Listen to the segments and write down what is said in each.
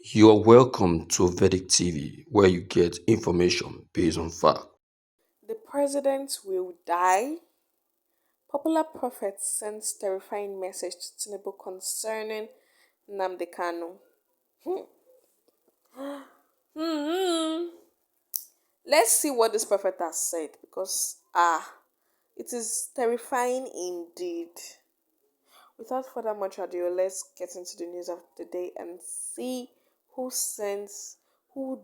You are welcome to Vedic TV, where you get information based on fact. The president will die. Popular prophet sends terrifying message to Tinubu concerning Nnamdi Kanu. Hmm. Let's see what this prophet has said because it is terrifying indeed. Without further much ado, let's get into the news of the day and see who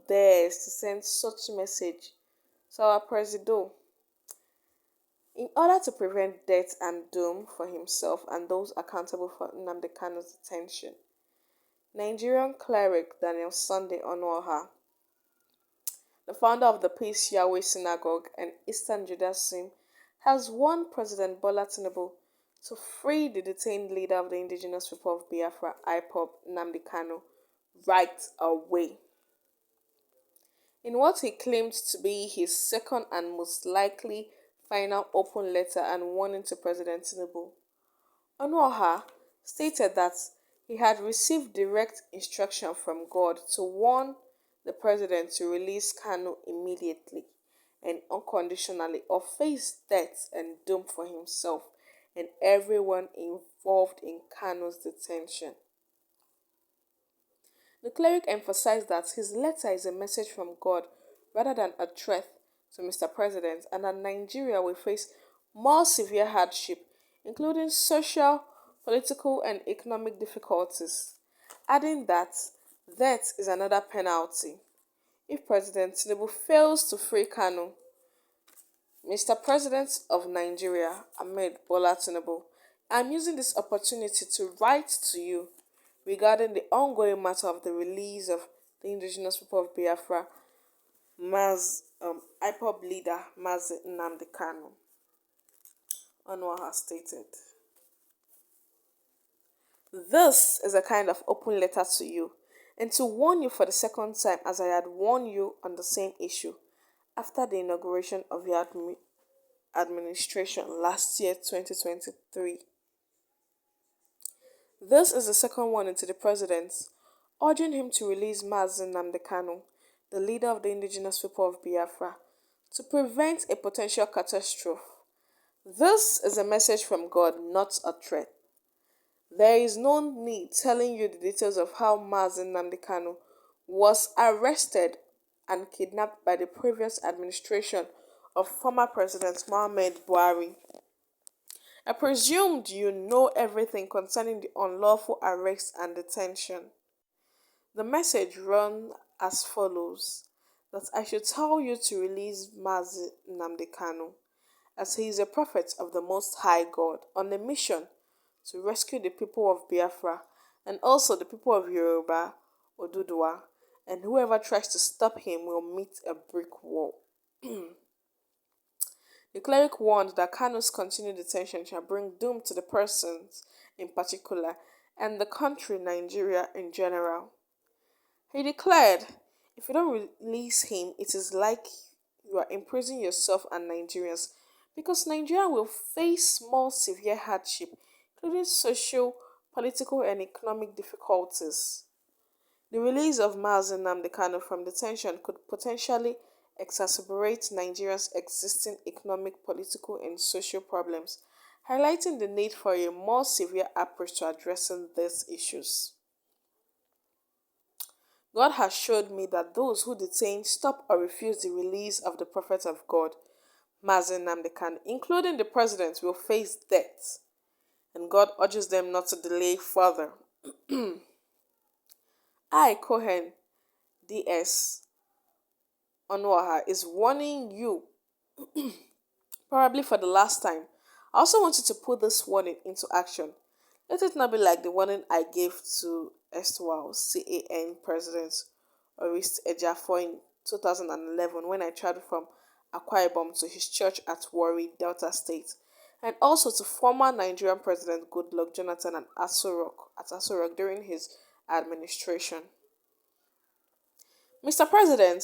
dares to send such message to our president. In order to prevent death and doom for himself and those accountable for Nnamdi Kanu's detention, Nigerian cleric Daniel Sunday Onuoha, the founder of the Peace Yahweh Synagogue and Eastern Judaism, has warned President Bola Tinubu to free the detained leader of the indigenous people of Biafra, IPOB, Nnamdi Kanu, right away. In what he claimed to be his second and most likely final open letter and warning to President Tinubu, Onuoha stated that he had received direct instruction from God to warn the president to release Kanu immediately and unconditionally or face death and doom for himself and everyone involved in Kanu's detention. The cleric emphasized that his letter is a message from God rather than a threat to Mr. President and that Nigeria will face more severe hardship, including social, political, and economic difficulties, adding that death is another penalty. If President Tinubu fails to free Kanu, Mr. President of Nigeria, Ahmed Bola Tinubu, I'm using this opportunity to write to you regarding the ongoing matter of the release of the indigenous people of Biafra, IPOB leader Mazi Nnamdi Kanu. Anwar has stated. This is a kind of open letter to you and to warn you for the second time as I had warned you on the same issue after the inauguration of your administration last year 2023. This is the second warning to the president, urging him to release Mazi Nnamdi Kanu, the leader of the indigenous people of Biafra, to prevent a potential catastrophe. This is a message from God, not a threat. There is no need telling you the details of how Mazi Nnamdi Kanu was arrested and kidnapped by the previous administration of former President Mohamed Buhari. I presumed you know everything concerning the unlawful arrest and detention. The message ran as follows: that I should tell you to release Mazi Nnamdi Kanu, as he is a prophet of the Most High God on a mission to rescue the people of Biafra and also the people of Yoruba, Oduduwa, and whoever tries to stop him will meet a brick wall. The cleric warned that Kanu's continued detention shall bring doom to the persons in particular and the country Nigeria in general. He declared, if you don't release him, it is like you are imprisoning yourself and Nigerians because Nigeria will face more severe hardship, including social, political, and economic difficulties. The release of Mazi Nnamdi Kanu from detention could potentially exacerbate Nigeria's existing economic, political, and social problems, highlighting the need for a more severe approach to addressing these issues. God has showed me that those who detain, stop, or refuse the release of the prophet of God, Mazi Nnamdi Kanu, including the president, will face death, and God urges them not to delay further. I, Cohen DS Onwaha, is warning you, probably for the last time. I also want you to put this warning into action. Let it not be like the warning I gave to erstwhile CAN President Orist Ejiofor in 2011 when I traveled from Akwa Ibom to his church at Warri, Delta State, and also to former Nigerian President Goodluck Jonathan at Aso Rock during his administration. Mr. President,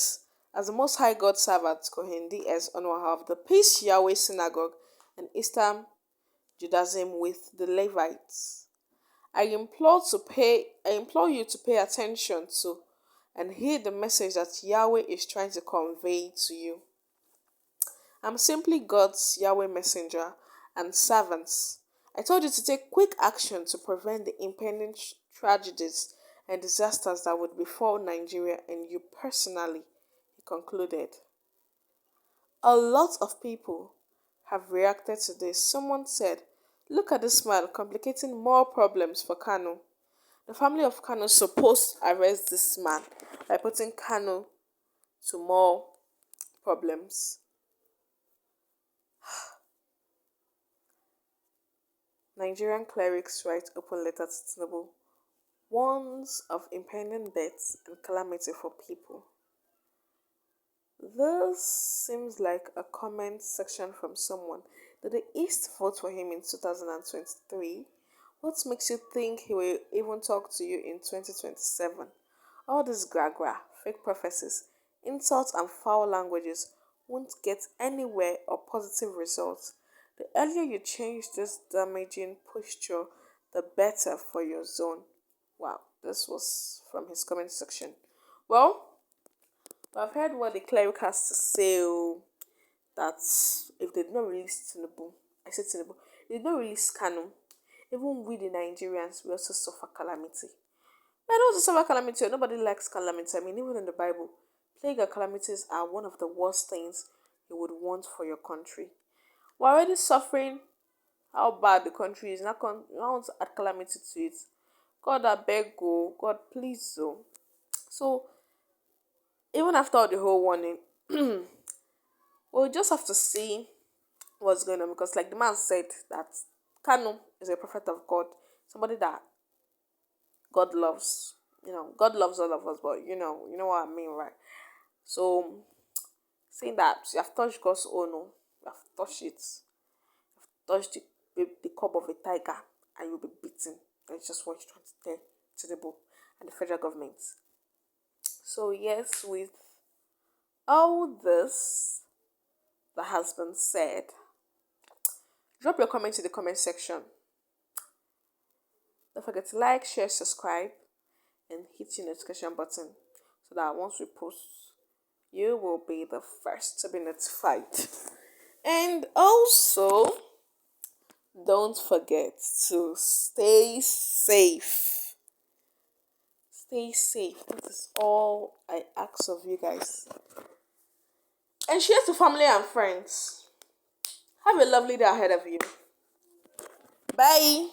as the Most High God servant Kohen DS Onwaha of the Peace Yahweh Synagogue and Eastern Judaism with the Levites, I implore you to pay attention to and hear the message that Yahweh is trying to convey to you. I'm simply God's Yahweh messenger and servants. I told you to take quick action to prevent the impending tragedies and disasters that would befall Nigeria and you personally, he concluded. A lot of people have reacted to this. Someone said, look at this man complicating more problems for Kanu. The family of Kanu supposed to arrest this man by putting Kanu to more problems. Nigerian clerics write open letter to Tinubu, warns of impending death and calamity for people. This seems like a comment section from someone. Did the East vote for him in 2023? What makes you think he will even talk to you in 2027? All this gra, fake prophecies, insults, and foul languages won't get anywhere or positive results. The earlier you change this damaging posture, the better for your zone. Wow, this was from his comment section. Well, I've heard what the cleric has to say. That if they did not release Tinubu, I said Tinubu, they did not release Kanu, even we the Nigerians, we also suffer calamity. I don't also suffer calamity. Nobody likes calamity. I mean, even in the Bible, plague and calamities are one of the worst things you would want for your country. We're already suffering how bad the country is. Now, now want to add calamity to it. God, I beg, go. God, please, so. So, even after all the whole warning, we'll just have to see what's going on because, like the man said, that Kanu is a prophet of God, somebody that God loves. God loves all of us, but you know what I mean, right? So, saying that you have touched God's own, you have touched it, touched the cup of a tiger, and you'll be beaten. That's just what he's trying to tell Tinubu and the federal government. So, yes, with all this that has been said, drop your comments in the comment section. Don't forget to like, share, subscribe, and hit the notification button so that once we post, you will be the first to be notified. And also, don't forget to stay safe. Stay safe. That is all I ask of you guys. And share to family and friends. Have a lovely day ahead of you. Bye.